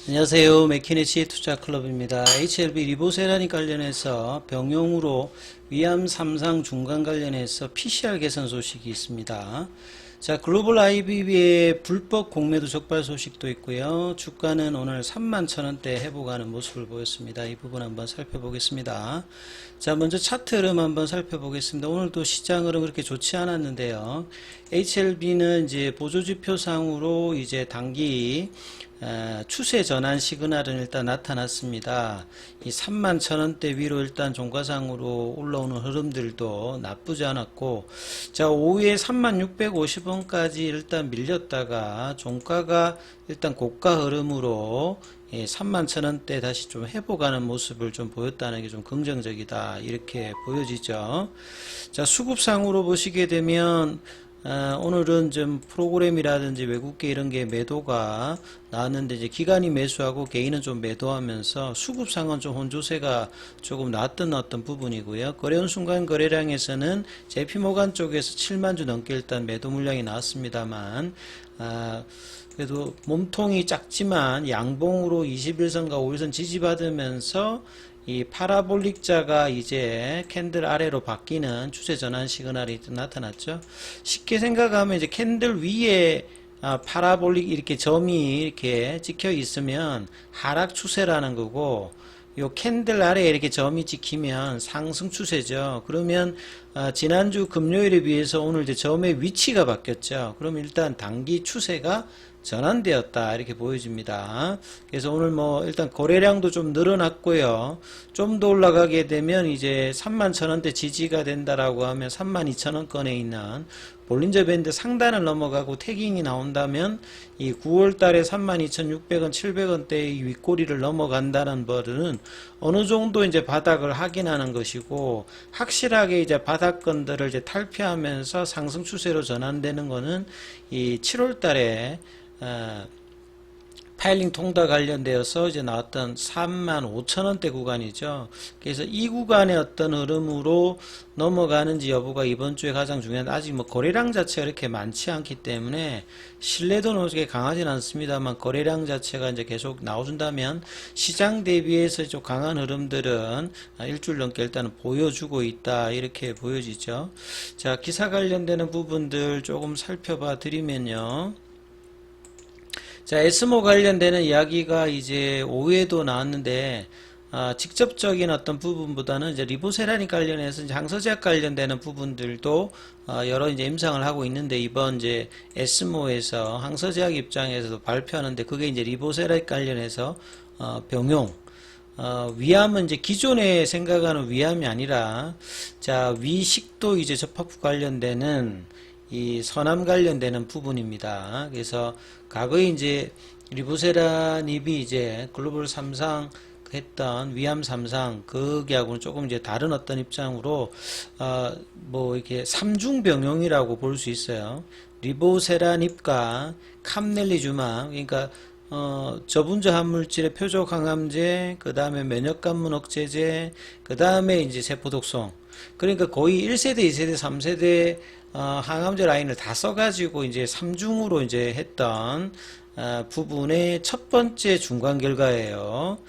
안녕하세요. 맥키네치 투자클럽입니다. HLB 리보세라니 관련해서 병용으로 위암 3상 중간 관련해서 PCR 개선 소식이 있습니다. 자, 글로벌 IBB의 불법 공매도 적발 소식도 있고요. 주가는 오늘 31,000원대 회복하는 모습을 보였습니다. 이 부분 한번 살펴보겠습니다. 자, 먼저 차트 흐름 한번 살펴보겠습니다. 오늘도 시장 흐름 그렇게 좋지 않았는데요. HLB는 이제 보조지표상으로 이제 단기 추세 전환 시그널은 일단 나타났습니다. 이 31,000원대 위로 일단 종가상으로 올라오는 흐름들도 나쁘지 않았고, 자, 오후에 36,650원까지 일단 밀렸다가 종가가 일단 고가 흐름으로 31,000원대 다시 좀 회복하는 모습을 좀 보였다는 게 좀 긍정적이다, 이렇게 보여지죠. 자, 수급상으로 보시게 되면 오늘은 좀 프로그램이라든지 외국계 이런 게 매도가 나왔는데, 이제 기관이 매수하고 개인은 좀 매도하면서 수급상은 좀 혼조세가 조금 나왔던 어떤 부분이고요. 거래원 순간 거래량에서는 JP모간 쪽에서 7만 주 넘게 일단 매도 물량이 나왔습니다만, 그래도 몸통이 작지만 양봉으로 21선과 5일선 지지받으면서 이 파라볼릭자가 이제 캔들 아래로 바뀌는 추세 전환 시그널이 나타났죠. 쉽게 생각하면 이제 캔들 위에 파라볼릭 이렇게 점이 이렇게 찍혀 있으면 하락 추세라는 거고, 요 캔들 아래에 이렇게 점이 찍히면 상승 추세죠. 그러면 지난주 금요일에 비해서 오늘 이제 점의 위치가 바뀌었죠. 그럼 일단 단기 추세가 전환되었다, 이렇게 보여집니다. 그래서 오늘 뭐 일단 거래량도 좀 늘어났고요. 좀 더 올라가게 되면 이제 31,000원대 지지가 된다라고 하면 32,000원권에 있는 볼린저 밴드 상단을 넘어가고 태깅이 나온다면 이 9월 달에 32,600원, 700원대의 윗꼬리를 넘어간다는 거는 어느 정도 이제 바닥을 확인하는 것이고, 확실하게 이제 바닥권들을 이제 탈피하면서 상승 추세로 전환되는 거는 이 7월 달에 파일링 통과 관련되어서 이제 나왔던 35,000원대 구간이죠. 그래서 이 구간의 어떤 흐름으로 넘어가는지 여부가 이번 주에 가장 중요한데, 아직 뭐 거래량 자체가 이렇게 많지 않기 때문에 신뢰도는 그렇게 강하진 않습니다만, 거래량 자체가 이제 계속 나와준다면 시장 대비해서 좀 강한 흐름들은 일주일 넘게 일단은 보여주고 있다, 이렇게 보여지죠. 자, 기사 관련되는 부분들 조금 살펴봐 드리면요. 자, 에스모 관련되는 이야기가 이제 오후에도 나왔는데, 직접적인 어떤 부분보다는 이제 리보세라니 관련해서 이제 항서제약 관련되는 부분들도 여러 이제 임상을 하고 있는데, 이번 이제 에스모에서 항서제약 입장에서도 발표하는데, 그게 이제 리보세라니 관련해서 병용 위암은 이제 기존에 생각하는 위암이 아니라, 자, 위식도 이제 접합부 관련되는 이 선암 관련되는 부분입니다. 그래서 과거에 이제 리보세라닙이 이제 글로벌 3상 했던 위암 3상 거기하고는 조금 이제 다른 어떤 입장으로 뭐 이렇게 삼중병용이라고 볼 수 있어요. 리보세라닙과 캄넬리주마, 그러니까 저분자 항물질의 표적 항암제, 그 다음에 면역관문 억제제, 그 다음에 이제 세포독성. 그러니까 거의 1세대, 2세대, 3세대 항암제 라인을 다 써가지고 이제 3중으로 이제 했던 부분의 첫 번째 중간 결과예요.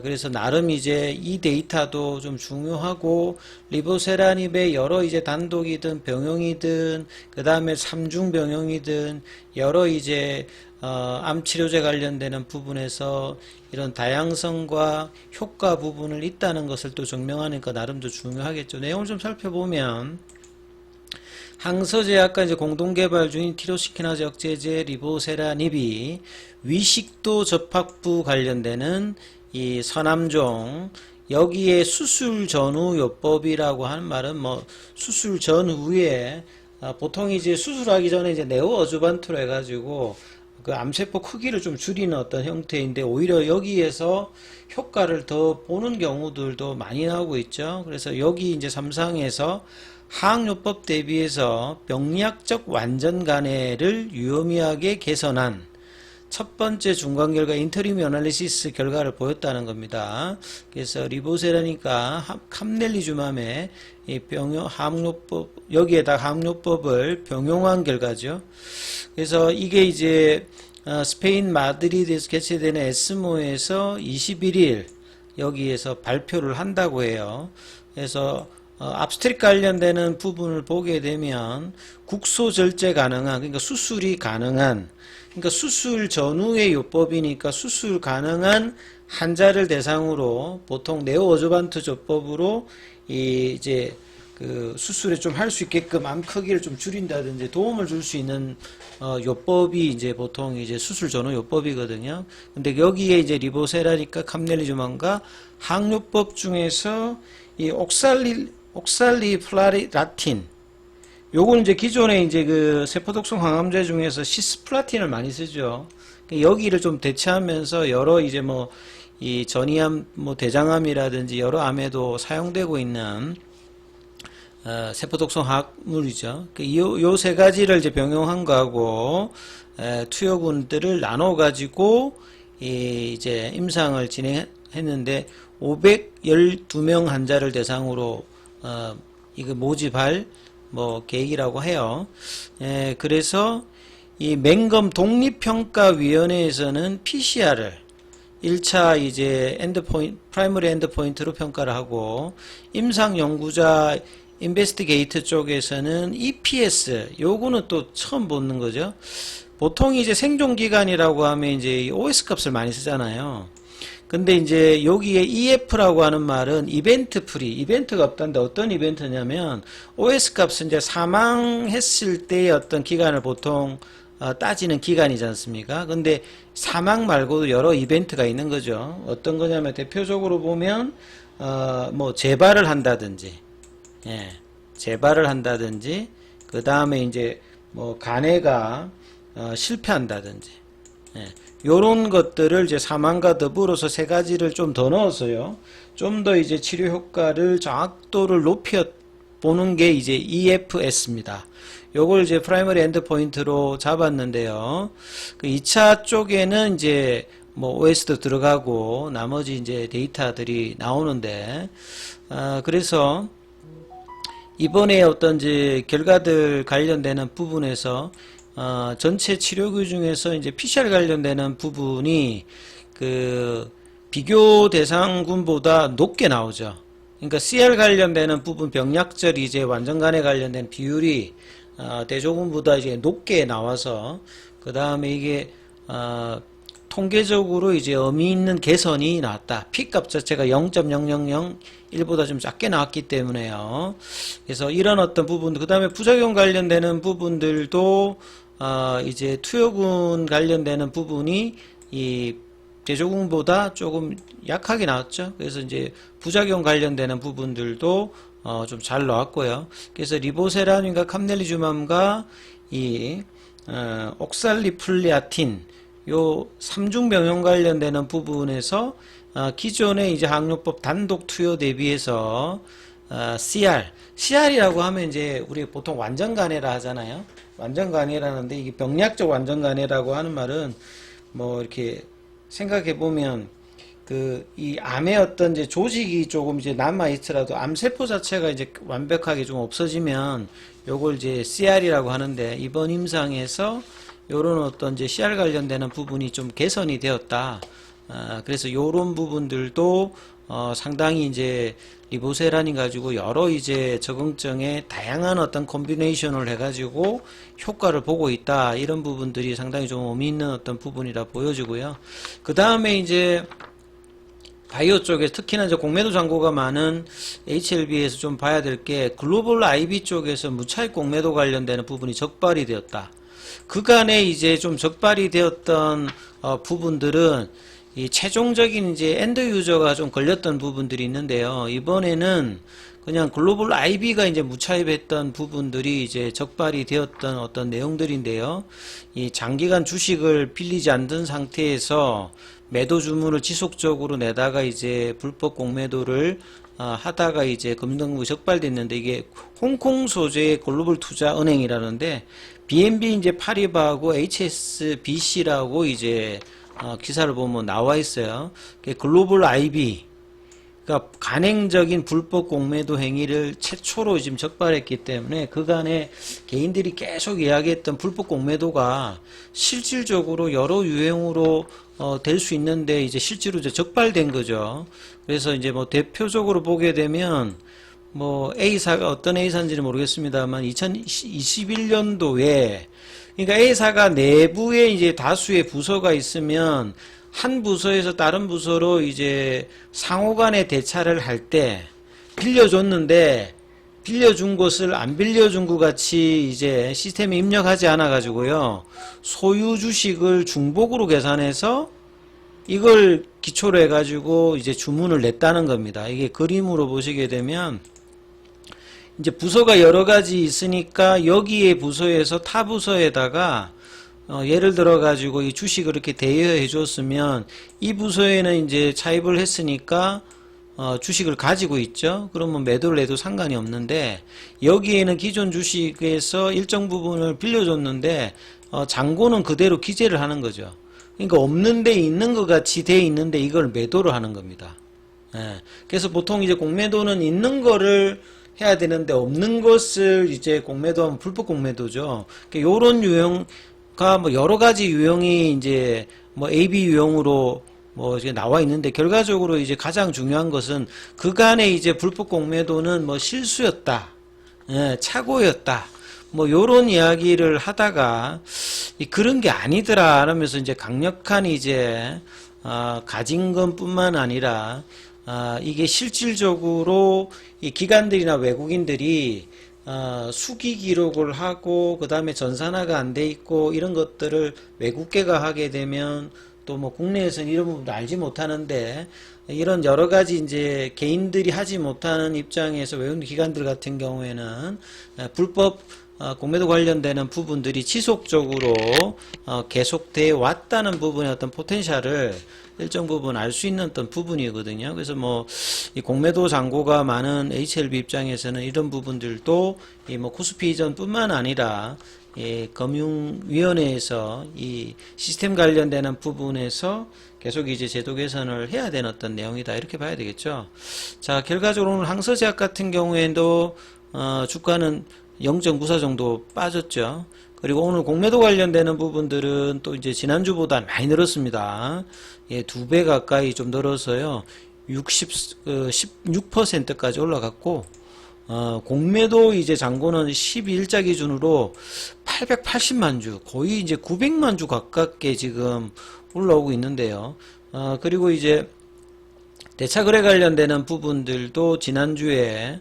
그래서 나름 이제 이 데이터도 좀 중요하고, 리보세라닙의 여러 이제 단독이든 병용이든 그 다음에 3중 병용이든 여러 이제 암치료제 관련되는 부분에서 이런 다양성과 효과 부분을 있다는 것을 또 증명하니까 나름도 중요하겠죠. 내용을 좀 살펴보면, 항서제약과 이제 공동개발 중인 티로시키나제 억제제 리보세라닙이 위식도 접합부 관련되는 이 선암종, 여기에 수술 전후 요법이라고 하는 말은 뭐 수술 전후에 보통 이제 수술하기 전에 이제 네오 어주반트로 해가지고 그 암세포 크기를 좀 줄이는 어떤 형태인데, 오히려 여기에서 효과를 더 보는 경우들도 많이 나오고 있죠. 그래서 여기 이제 3상에서 항요법 대비해서 병리학적 완전 간해를 유의미하게 개선한 첫 번째 중간 결과 인터림 어널리시스 결과를 보였다는 겁니다. 그래서 리보세라니까 캄넬리주맘의 이 병용 항요법, 여기에다 항요법을 병용한 결과죠. 그래서 이게 이제 스페인 마드리드에서 개최되는 에스모에서 21일 여기에서 발표를 한다고 해요. 그래서 압스트릭 관련되는 부분을 보게 되면 국소 절제 가능한, 그러니까 수술이 가능한, 그러니까 수술 전후의 요법이니까 수술 가능한 환자를 대상으로 보통 네오어조반트 조법으로 이제 그 수술에 좀 할 수 있게끔 암 크기를 좀 줄인다든지 도움을 줄 수 있는 요법이 이제 보통 이제 수술 전후 요법이거든요. 근데 여기에 이제 리보세라니까 캄넬리주만과 항요법 중에서 이 옥살리플라라틴, 요건 이제 기존에 이제 그 세포독성 항암제 중에서 시스플라틴을 많이 쓰죠. 여기를 좀 대체하면서 여러 이제 뭐 이 전이암, 뭐 대장암이라든지 여러 암에도 사용되고 있는 세포독성 화학물이죠. 요 세 가지를 이제 병용한 거하고 투여군들을 나눠 가지고 이제 임상을 진행했는데 512명 환자를 대상으로 이거 모집할 뭐 계획이라고 해요. 그래서 이 맹검 독립평가위원회에서는 PCR을 1차 이제 프라이머리 엔드포인트로 평가를 하고, 임상 연구자 인베스티게이터 쪽에서는 EPS, 요거는 또 처음 보는 거죠. 보통 이제 생존 기간이라고 하면 이제 OS 값을 많이 쓰잖아요. 근데 이제 여기에 EF라고 하는 말은 이벤트 프리, 이벤트가 없다는데 어떤 이벤트냐면 OS 값은 이제 사망했을 때의 어떤 기간을 보통 따지는 기간이지 않습니까? 근데 사망 말고도 여러 이벤트가 있는 거죠. 어떤 거냐면 대표적으로 보면 뭐 재발을 한다든지, 재발을 한다든지, 그 다음에 이제 뭐 간해가 실패한다든지, 요런 것들을 이제 사망과 더불어서 세 가지를 좀 더 넣어서요. 좀 더 이제 치료 효과를 정확도를 높여 보는 게 이제 EFS입니다. 요걸 이제 프라이머리 엔드 포인트로 잡았는데요. 그 2차 쪽에는 이제 뭐 OS도 들어가고 나머지 이제 데이터들이 나오는데, 그래서 이번에 어떤 이제 결과들 관련되는 부분에서 전체 치료기 중에서 이제 PCR 관련되는 부분이 그 비교 대상군보다 높게 나오죠. 그러니까 CR 관련되는 부분 병약절 이제 완전간에 관련된 비율이 대조군보다 이제 높게 나와서, 그 다음에 이게 통계적으로 이제 의미 있는 개선이 나왔다. P값 자체가 0.0001보다 좀 작게 나왔기 때문에요. 그래서 이런 어떤 부분들, 그 다음에 부작용 관련되는 부분들도 이제 투여군 관련되는 부분이 이 대조군보다 조금 약하게 나왔죠. 그래서 이제 부작용 관련되는 부분들도 좀 잘 나왔고요. 그래서 리보세라닌과 캄넬리주맘과 이 옥살리플라틴 요 3중 병용 관련되는 부분에서 기존의 이제 항요법 단독 투여 대비해서 CR이라고 하면 이제 우리 보통 완전간해라 하잖아요. 완전간해라는데 이게 병약적 완전간해라고 하는 말은 뭐 이렇게 생각해 보면 이 암의 어떤 이제 조직이 조금 이제 남아 있더라도 암세포 자체가 이제 완벽하게 좀 없어지면 요걸 이제 CR이라고 하는데, 이번 임상에서 요런 어떤 이제 CR 관련되는 부분이 좀 개선이 되었다. 그래서 요런 부분들도 상당히 이제 리보세라닌 가지고 여러 이제 적응증의 다양한 어떤 콤비네이션을 해가지고 효과를 보고 있다. 이런 부분들이 상당히 좀 의미 있는 어떤 부분이라 보여지고요. 그 다음에 이제 바이오 쪽에 특히나 이제 공매도 잔고가 많은 HLB에서 좀 봐야 될 게 글로벌 IB 쪽에서 무차익 공매도 관련되는 부분이 적발이 되었다. 그간에 이제 좀 적발이 되었던 부분들은 이 최종적인 이제 엔드 유저가 좀 걸렸던 부분들이 있는데요. 이번에는 그냥 글로벌 IB가 이제 무차입했던 부분들이 이제 적발이 되었던 어떤 내용들인데요. 이 장기간 주식을 빌리지 않던 상태에서 매도 주문을 지속적으로 내다가 이제 불법 공매도를 하다가 이제 금융당국이 적발됐는데, 이게 홍콩 소재의 글로벌 투자 은행이라는데 BNB 이제 파리바하고 HSBC라고 이제 기사를 보면 나와 있어요. 글로벌 IB 그러니까 간행적인 불법 공매도 행위를 최초로 지금 적발했기 때문에 그간에 개인들이 계속 이야기했던 불법 공매도가 실질적으로 여러 유형으로 될 수 있는데 이제 실제로 이제 적발된 거죠. 그래서 이제 뭐 대표적으로 보게 되면 뭐 A사가 어떤 A사인지는 모르겠습니다만 2021년도에 그러니까 A사가 내부에 이제 다수의 부서가 있으면 한 부서에서 다른 부서로 이제 상호간의 대차를 할 때 빌려줬는데 빌려준 것을 안 빌려준 것 같이 이제 시스템에 입력하지 않아 가지고요. 소유 주식을 중복으로 계산해서 이걸 기초로 해 가지고 이제 주문을 냈다는 겁니다. 이게 그림으로 보시게 되면 이제 부서가 여러 가지 있으니까 여기에 부서에서 타 부서에다가 예를 들어 가지고 이 주식을 이렇게 대여해 줬으면 이 부서에는 이제 차입을 했으니까 주식을 가지고 있죠. 그러면 매도를 해도 상관이 없는데 여기에는 기존 주식에서 일정 부분을 빌려줬는데 잔고는 그대로 기재를 하는 거죠. 그러니까 없는데 있는 것 같이 돼 있는데 이걸 매도를 하는 겁니다. 예. 그래서 보통 이제 공매도는 있는 거를 해야 되는데 없는 것을 이제 공매도하면 불법 공매도죠. 그러니까 요런 유형가 뭐 여러 가지 유형이 이제 뭐 AB 유형으로 뭐 이제 나와 있는데 결과적으로 이제 가장 중요한 것은 그간의 이제 불법 공매도는 뭐 실수였다, 예, 착오였다, 뭐 요런 이야기를 하다가 그런 게 아니더라 하면서 이제 강력한 이제 가진 것뿐만 아니라 이게 실질적으로 이 기관들이나 외국인들이 수기 기록을 하고 그 다음에 전산화가 안 돼 있고 이런 것들을 외국계가 하게 되면 또 뭐 국내에서는 이런 부분도 알지 못하는데 이런 여러 가지 이제 개인들이 하지 못하는 입장에서 외국인 기관들 같은 경우에는 불법 공매도 관련되는 부분들이 지속적으로 계속돼 왔다는 부분의 어떤 포텐셜을 일정 부분 알 수 있는 어떤 부분이거든요. 그래서 뭐 이 공매도 잔고가 많은 HLB 입장에서는 이런 부분들도 이 뭐 코스피 이전뿐만 아니라 이 금융위원회에서 이 시스템 관련되는 부분에서 계속 이제 제도 개선을 해야 되는 어떤 내용이다 이렇게 봐야 되겠죠. 자, 결과적으로 오늘 항서제약 같은 경우에도 주가는 0.94 정도 빠졌죠. 그리고 오늘 공매도 관련되는 부분들은 또 이제 지난주보다 많이 늘었습니다. 예, 2배 가까이 좀 늘어서요. 16%까지 올라갔고, 공매도 이제 잔고는 12일자 기준으로 880만 주, 거의 이제 900만 주 가깝게 지금 올라오고 있는데요. 그리고 이제 대차거래 관련되는 부분들도 지난주에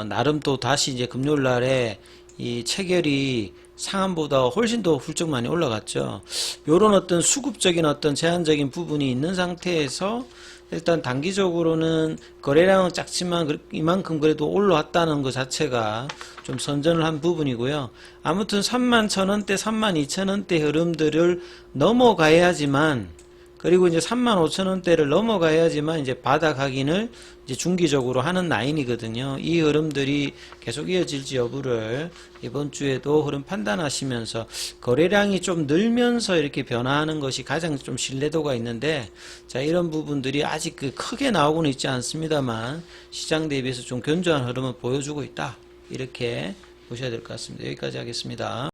나름 또 다시 이제 금요일 날에 이 체결이 상한보다 훨씬 더 훌쩍 많이 올라갔죠. 요런 어떤 수급적인 어떤 제한적인 부분이 있는 상태에서 일단 단기적으로는 거래량은 작지만 이만큼 그래도 올라왔다는 것 자체가 좀 선전을 한 부분이고요. 아무튼 31,000원대, 32,000원대 흐름들을 넘어가야지만 그리고 이제 35,000원대를 넘어가야지만 이제 바닥 확인을 이제 중기적으로 하는 라인이거든요. 이 흐름들이 계속 이어질지 여부를 이번 주에도 흐름 판단하시면서 거래량이 좀 늘면서 이렇게 변화하는 것이 가장 좀 신뢰도가 있는데 자, 이런 부분들이 아직 크게 나오고는 있지 않습니다만 시장 대비해서 좀 견조한 흐름을 보여주고 있다. 이렇게 보셔야 될 것 같습니다. 여기까지 하겠습니다.